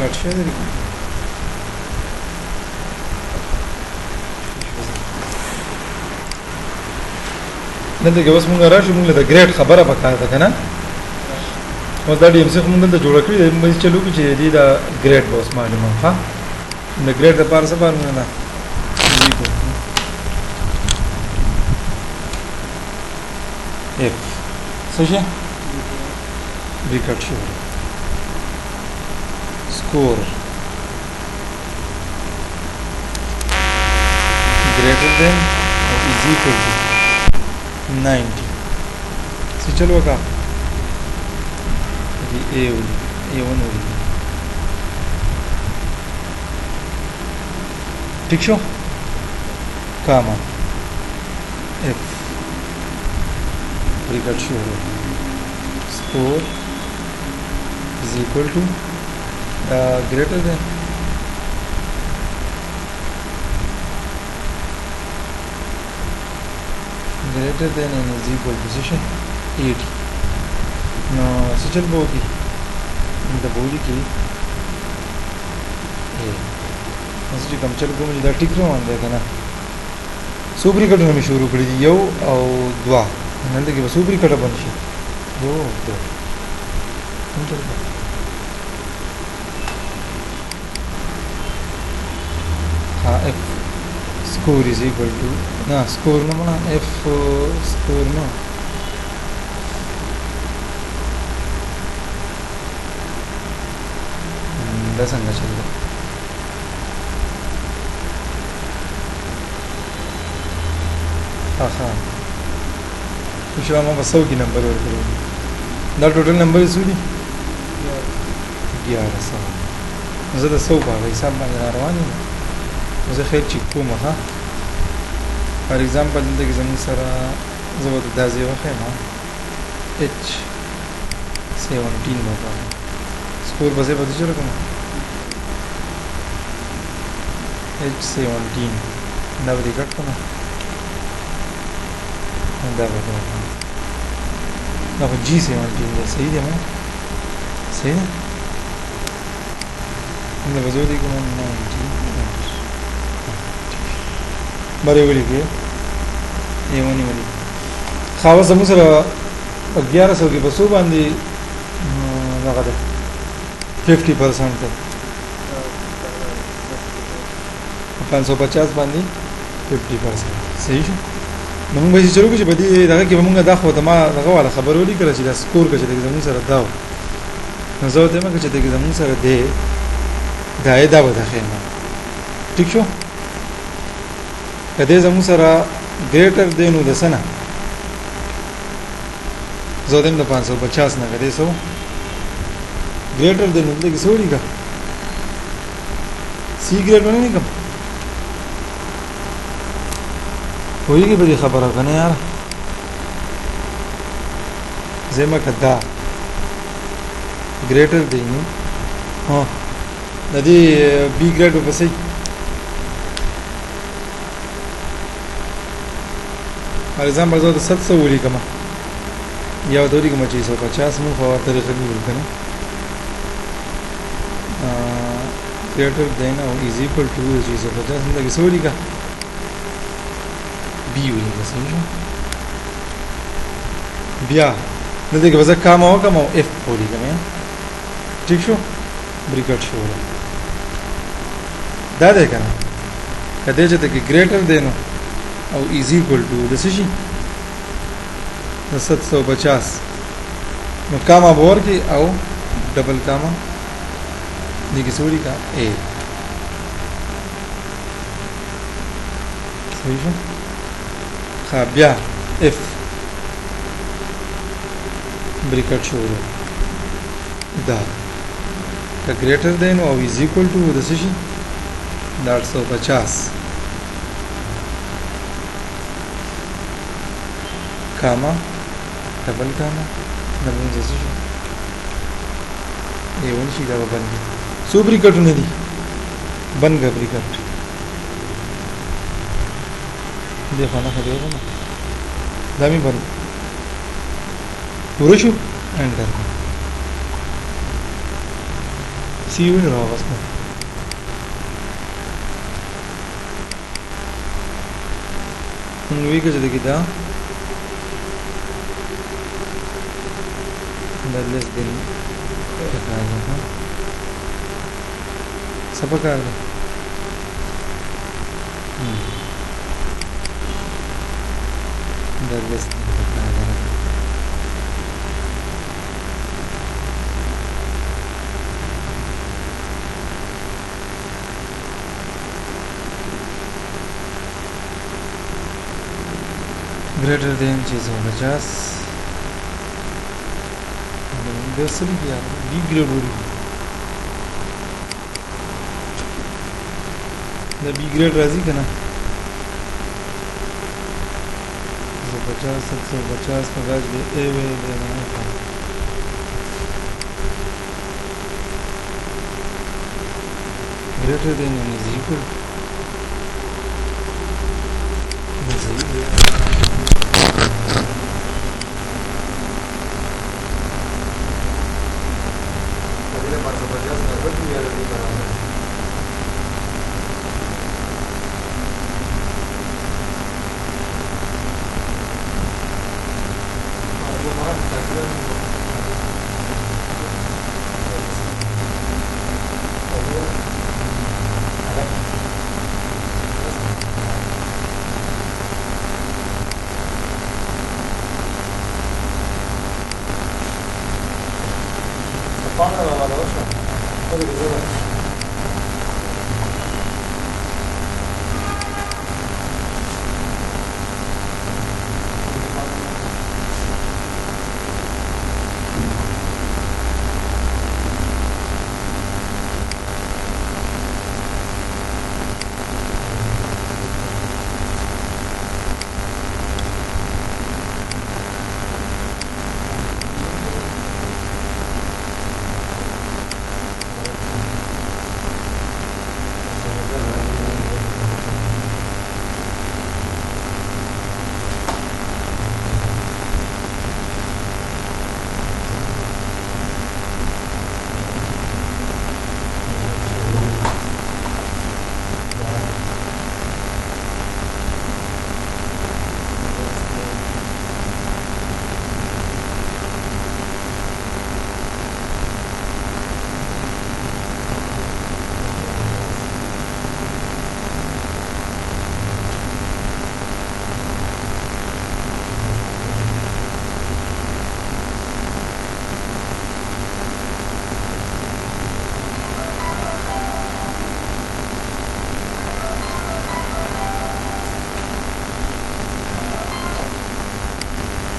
ریکارډ شوی دی دلته کې اوس مونږ راشو مونږ له د ګریډ خبره پکار ده که نه اوس دا ډي ام سي خو مونږ دلته جوړه کړې ده مونږ چلو کړو چې دې دا ګریډ به اوس معلومه ښه د ګریډ لپاره څه فارموله ده اف څه شي ریکارډ شوی score greater than or is equal to 90 سی چلو کا دی A1 ہوئی ٹھیک شو کاما F ریکارڈ شو score is equal to greater than and is equal to 80 no سچل بوگی دا بولی کی نسچی کم چل کو مجھے دا ٹک روان دے کنا سوپری کٹو نمی شروع کری دی یو او دوا نلده کی با سوپری کٹو بنشی یو دو چل با F score is equal to score no mana F score no da sanga challa aha kushwa ma 100 की नंबर और करो ना total number इसुदी 1100 زه د 100 په حساب باندې روان یم زه خیر چې کوم ها فار ایگزامپل دلته کې زموږ سره زه به دا ځای وښیم H17 به سکور به زه به چې رقم H17 دا به دې کټ کړم دا به دا خو G17 دی صحیح دی مو صحیح دی دا به زه دې کوم 90 بری ولی کې ایمونی ولی خاوه زمو سره 1100 کې بسو باندې هغه ده 50% ده 550 باندې 50% صحیح شو نو موږ به چلو چې بدی دغه کې موږ دا خو ته ما دغه والا خبر ولي کړی چې دا سکور کې چې زمو سره دا نو زه ته ما چې زمو سره ده دا به ده خیمه ٹھیک شو کده زمو سره ګریټر دینو د سنه زودم د 550 نه کده سو ګریټر دینو د کې سوري کا سی ګریډ باندې نه کوم وایي به خبره کنه یار زما کدا ګریټر دینو ها د دې بی ګریډ په څه فار ایگزامپل زه د 700 ولیکم یا د ولیکم چې 150 مو په طریقه دی ولیکنه greater than or is equal to 150 मतलब किस वली का b वली का समझो बिया न देखे बस काम हो f वली का मैं ठीक शो ब्रिकेट शो दा देखा ना कदे जते कि greater than or is equal to decision 750 नो कामा बोर की आओ डबल कामा देखिए सूरी का ए सही है खाबिया एफ ब्रिकेट शोर दा का ग्रेटर देन और is equal to decision 850 comma double decision ये वन शीदा बन गई सो ब्रिकेट नहीं दी बन गया ब्रिकेट देखो ना खड़े हो ना दामी बन पूरे शू एंड कर سی ونی راغسته ویګه چې دا لس دن سبا کار دی لس greater than 650 वैसे भी किया बी ग्रेड हो रही है बी ग्रेड राजी का ना 150 750 का गाज भी ए वे देना है greater than is equal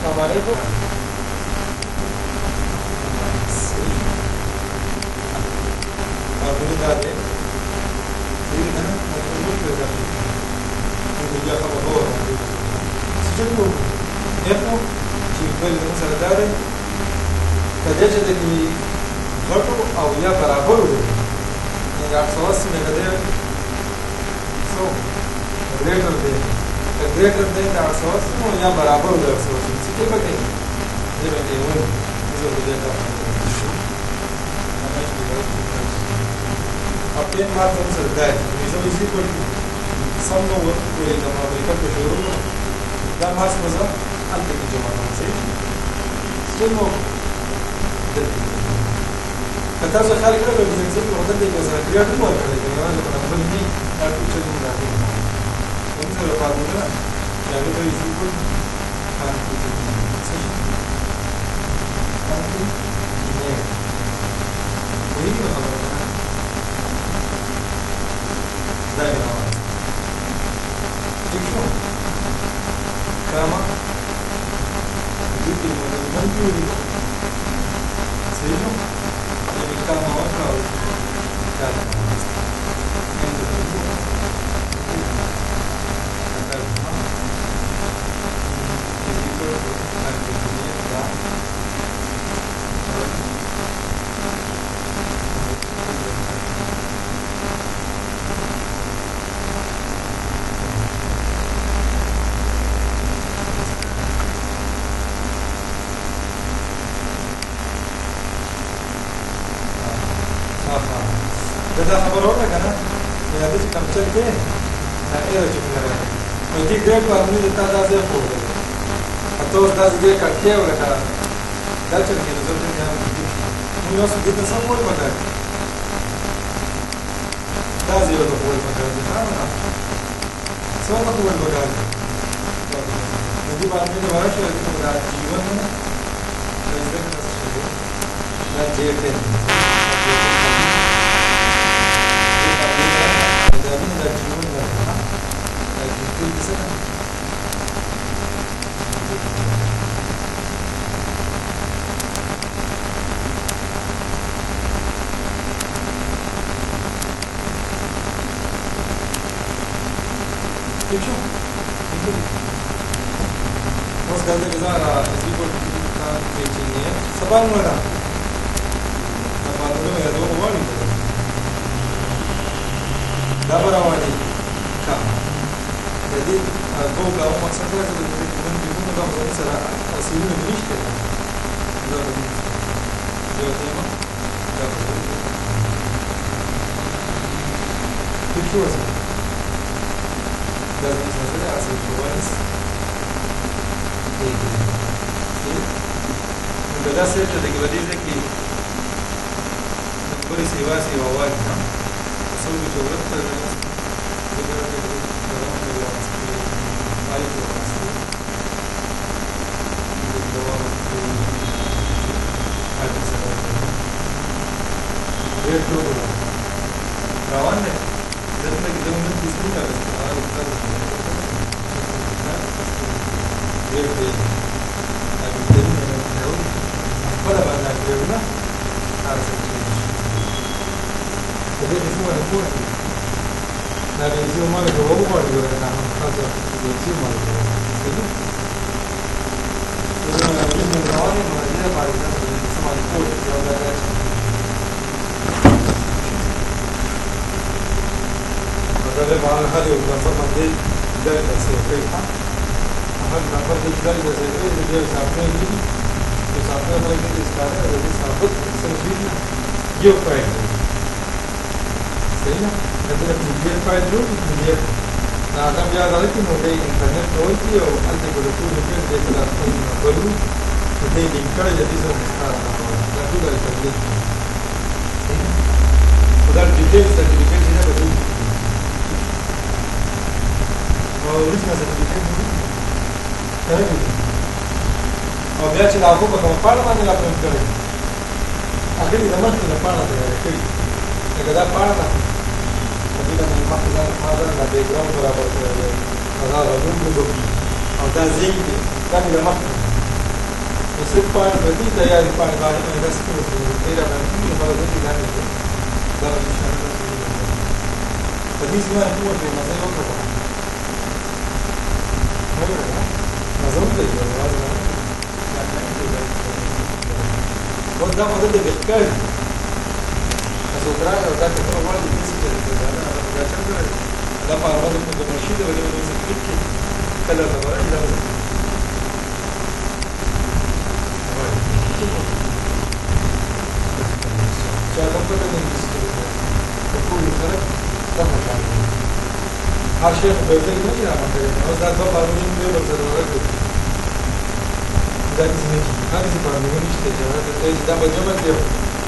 हमारे को greater than the source no या बराबर हो जाए source इसके बटे ये बटे वो इसे हो जाएगा अब ये बात हम चलता है इसे इसी को सम नो वो कोई जमा बेटा को शुरू हो दा मास मजा अंत की जमा से सुनो कथा से खाली करो बिजनेस को होता है जैसा क्रिएट हुआ है ना मतलब बंदी और कुछ नहीं रहता उनसे बात होगा या तो इसी को काम कीजिए सही वही खबर है जाएगा ठीक है काम ड्यूटी मतलब बंदी हुई सही है ये काम और करो क्या और ना करना या तो कम चल के ना ये रच के लगा और ये ग्रेड पर हमने जितना दाज़ है वो तो दाज़ ये करके और लगा दाज़ चल के तो जब हम लोग कितना सब वो पता है दाज़ ये तो वो पता है ना सब तो वो पता है यदि बात में दोबारा शेयर करूँ ना जीवन में ना जेब Gazete Zara, tipo che c'è, sapano era. Ma quando era dopo vuoi. Da paravani. Cam. Vedi, dopo la uma sacra che non di uno da un sarà a sino di niente. Da io tema. Da che cosa? Da mi sa a se da se hecho de que va a decir que por ese va a ser igual, ¿no? Eso es mucho más pero yo creo que hay que hacer Раванне, это так давно не спускалось, а ولا بعد الجبنة هذا الشيء تبي تسمع نقول نبي نسمع ما له هو ما له أنا هذا نسمع ما له سيدنا إذا نبي نراوي ما له بعد نسمع نقول يا ولد هذا بعد هذا ونسمع ده ده سيفيها هذا نقول ده ده سيفيه ده سافين तो साथ में हमारे लिए स्टार है वो साबुत संजीव ना ये फाइल सही ना अगर ये फाइल जो ये ना हम याद आ रही थी मोटे इंटरनेट खोल की और अलग को तो लिख के देखा था बोलूं तो ये लिंक कर जल्दी से स्टार ना तो कर सकते हैं उधर डिटेल्स सर्टिफिकेट है बता और ओरिजिनल सर्टिफिकेट है او بیا چې لاغو په کوم پاڼه باندې راځم کړی اخر دې زموږ په پاڼه دی کړی دا دا پاڼه ده په دې باندې مخکې ځان خاطر د بیک ګراوند برابر کړی دا راځم کوو او دا زین دی دا د مخکې نو څه پاڼه په دې تیارې پاڼه باندې دا څه کوي دا باندې په بل ځای باندې دا د شان په دې ځای کومه په مزه وکړه نو دا مزه دی vos da poder de pescar a su traje o da que no guarda difícil de da para rodo con el machine de ver ese clip que la tabara y la ya no puede ni siquiera que puede ser da para hर शेख बेटे नहीं ना मतलब और da दो परमिशन दे लो जरूरत है That is me. How is it for me? When you stay there, there is that much of it.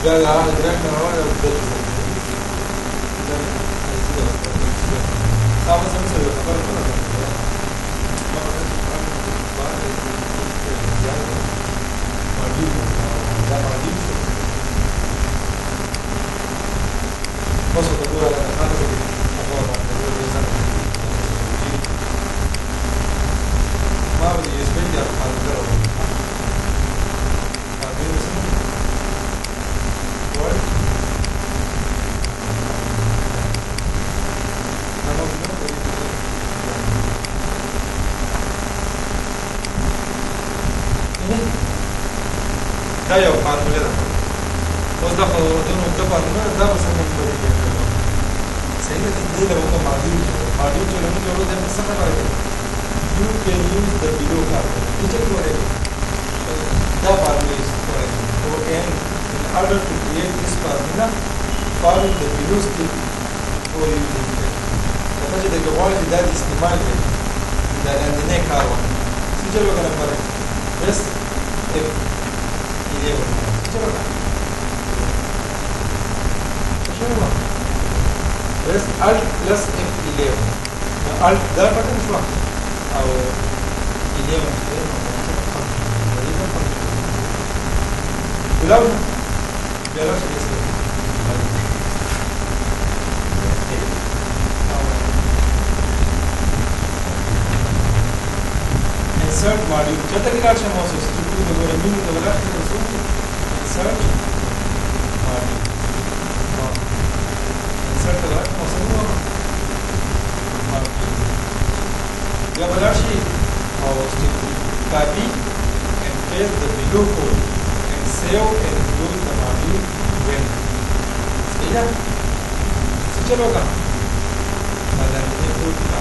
There are direct and all of the دا یو فارموله ده اوس دا خو د فارموله دا به څنګه کوي صحیح ده دې له کوم ماډیول چې موږ جوړو دا څه راځي you can use the below formula which is what the formula is correct so and in order to create this formula follow the below step ټول یو دي لکه چې د غواړي چې دا د استعمال کوي دا لاندنی کار وکړي څه چل وکړه نمبر پرس F11 څه چل وکړه څه چل وکړه پرس Alt plus F11 Alt دا پټه شو او 11 Cuidado, cuidado si es insert module. Jata ke kaç ama olsun. Çünkü bu böyle mini de var. Insert module. Insert da var. Olsun mu? Ya böyle şey. Copy and paste the below code. Save and close the module when सही है चलो का मतलब ये कोड का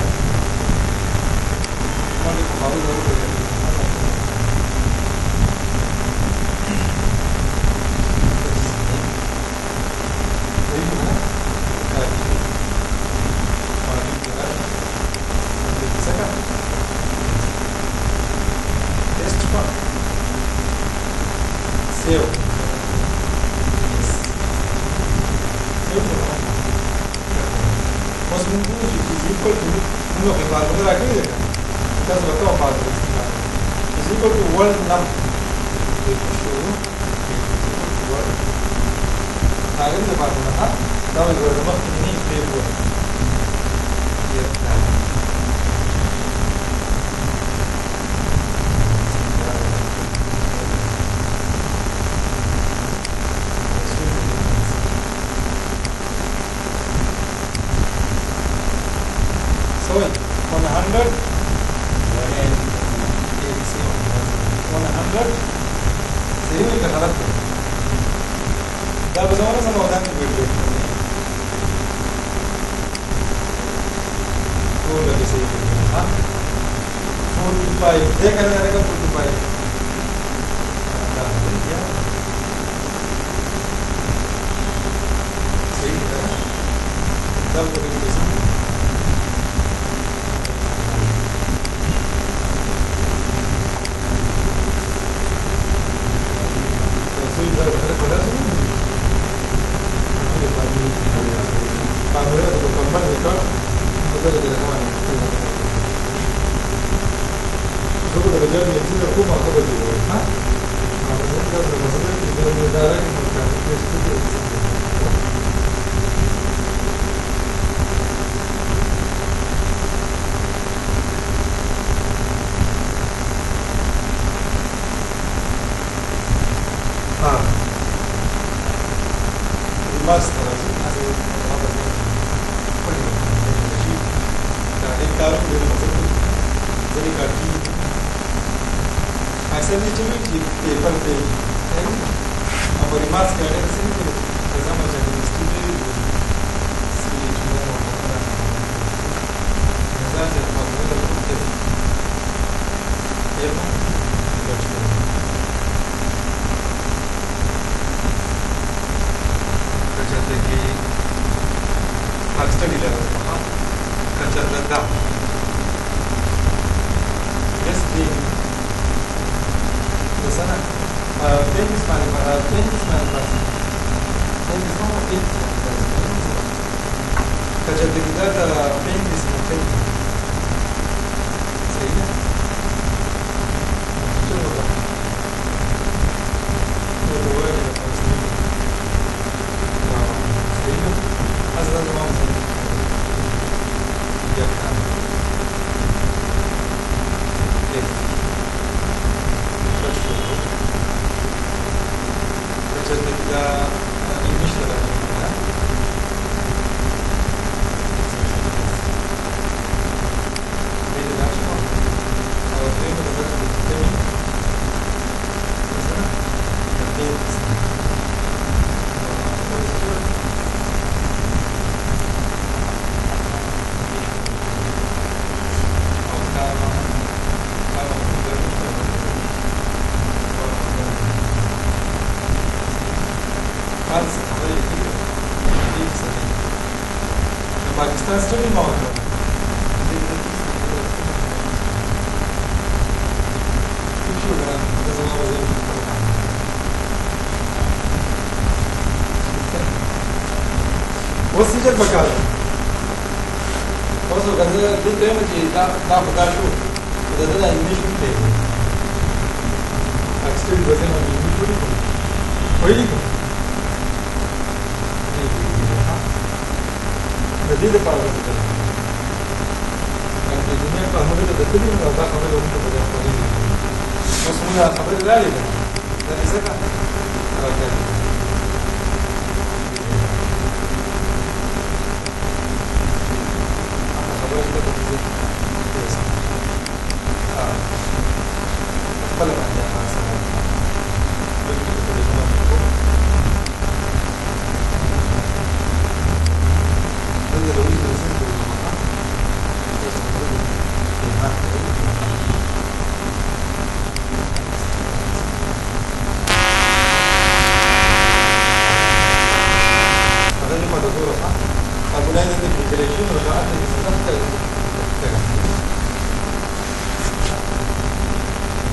और एक बाबू जरूर है सही है ना module का सका टेस्ट पर Save. Yes. Save. Mas não is equal to não é claro, não é aqui, caso eu estou a fazer is equal to world num. Agora ele vai falar, tá? Agora vamos ter nem tempo. So 100 सही में गलत है क्या बताओ ना समाधान की वीडियो तो लगे सही हाँ 45 देखा जाएगा 45 सही है ना तब करेंगे पाकिस्तान स्टडी में होता है कुछ होगा जैसे वो وسجل بكاله وصل كذا قلت له متى تاخذ شو اذا ده مش ممكن اكستري وزن ما يجي ويجي جديد قالوا يعني الدنيا فهمت ده تدري من الله قبل وانت بدأ قليل واسمه خبر ذلك ده زكاه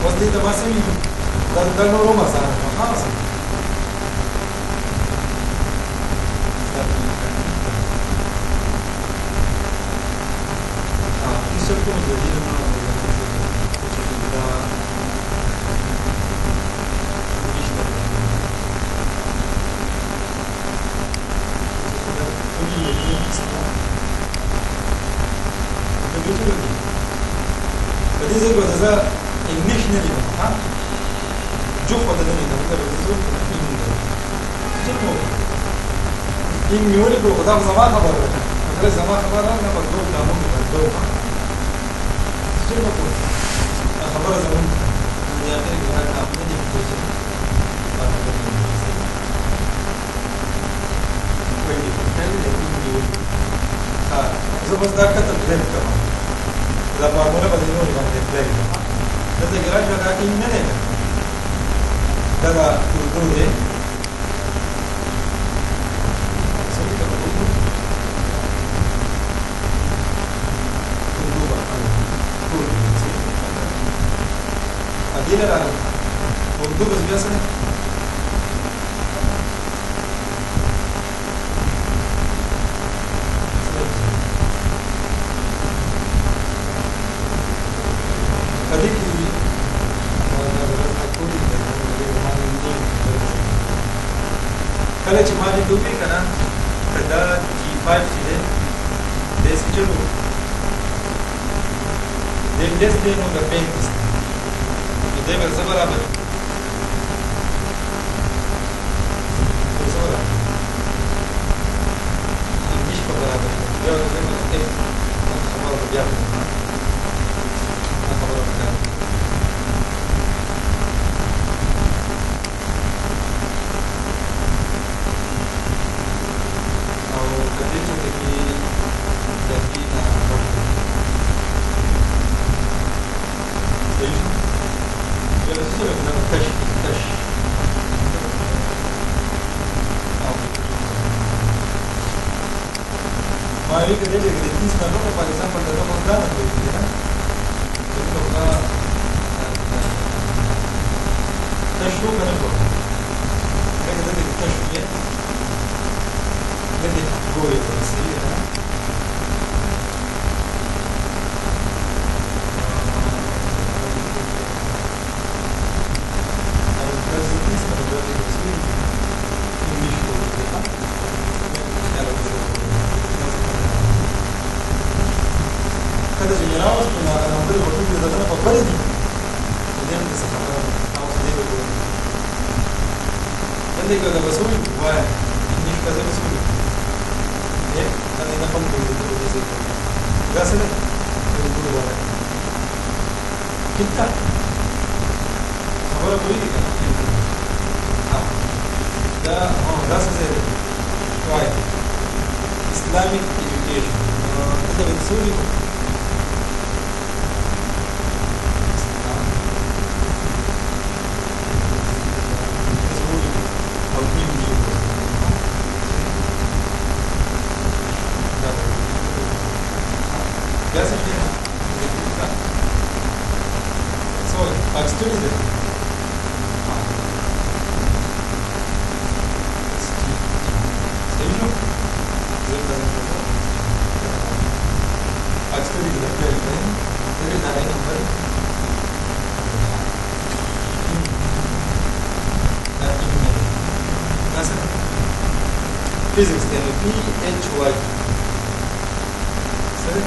وسدي تماسي ده نورو مثلا خلاص يسكون جديد ما فدي زي ما النشنالي ها جوفا ده اللي ده بيزول in miuli ko da zaman khabar agar zaman khabar na bagdo da mo bagdo sirma ko khabar zaman ya ke ga na apne di ko se कोई पहले नहीं हां जबरदस्त का तकलीफ का जब मामूला बदलने वाली बात है जैसे गिराज लगा के नहीं है दादा उर्दू है सभी का उर्दू अकेले रहा उर्दू बस जैसे kala ci ma di dubi kana kada G5 ci de des chulu des de no ga pentis de ver sabara ba sabara nish pa barabar yo de no te sabara ba ya sabara ba Mari que dele gratis na nova para example da nova dana do dia, né? Então lá tá show né pô. Pega dele que tá show né? Dele goia para sair, né? Aí traz isso para ver o espírito. E misto, tá? kada generalnost na prvi pokupi da treba potvrditi idem da se tamo se debe govoriti kada kada vas uvijek uvaja i njih kada vas uvijek kada je na pomogu da to bude zeta da se ne kada bude uvaja kita hvala politika da se zeta uvaja Islamic education kada vas uvijek بیا څه شي څو پاکستاني دی صحیح شو پاکستاني دی په دې نه نه نمبر physics then PHY sorry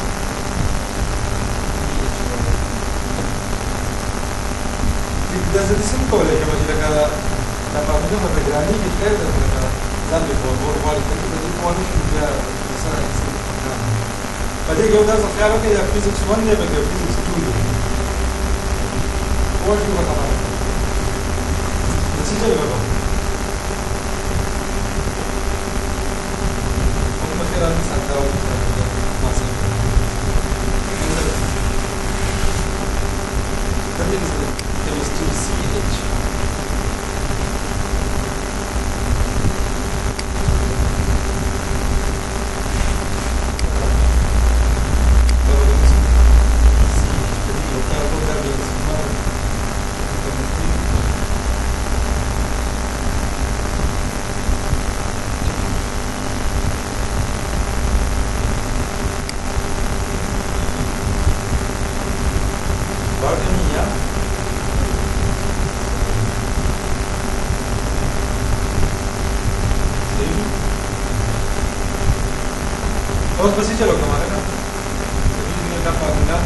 PHY da se sim kole che oggi la partita ma grandi che credo da zambe vuole che di vuole che sarà بعدين جو ده خيال اوكي ده physics 1 ده بقى physics 2 ده هو شو بقى نتيجه بقى كده نسعد ده بالنسبه للكيمستري سي اتش बहुत बस ही चलो हमारे ना का फार्मूला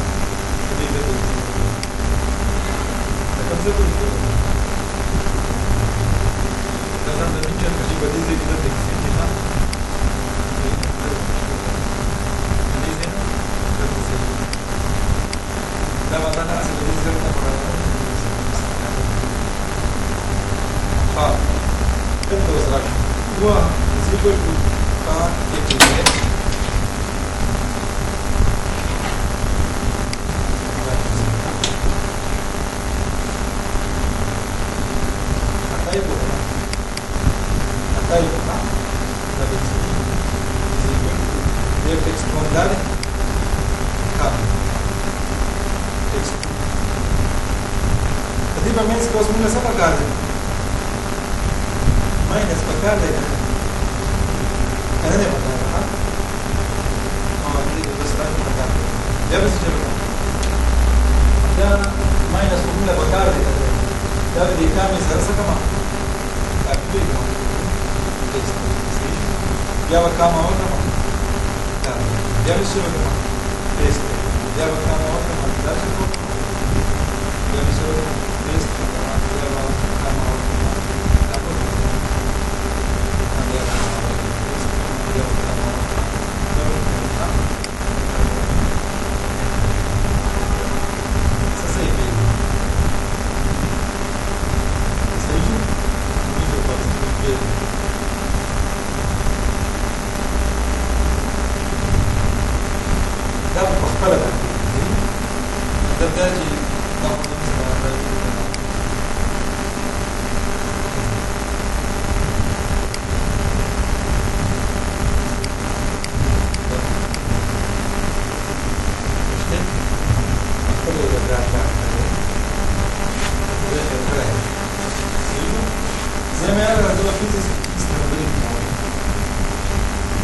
कम से कम दस जमीन चल कभी बड़ी से इधर देख सकते हैं ना बड़ी से ना बताना ऐसे बड़ी से ना पड़ा हाँ फिर दूसरा हुआ इक्वल टू का एक explodare cambio praticamente se fosse una sola casa minus pagare non è pagare no quindi devo stare pagare deve essere da minus una pagare deve di cambio sarà come capito ya kama otra ya me sube como ya kama otra más ya me sube ya kama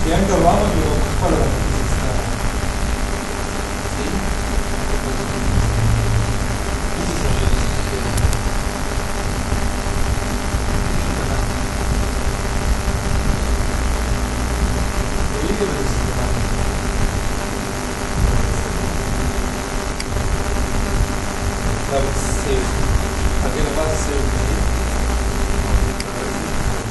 Yang terlalu juga kepala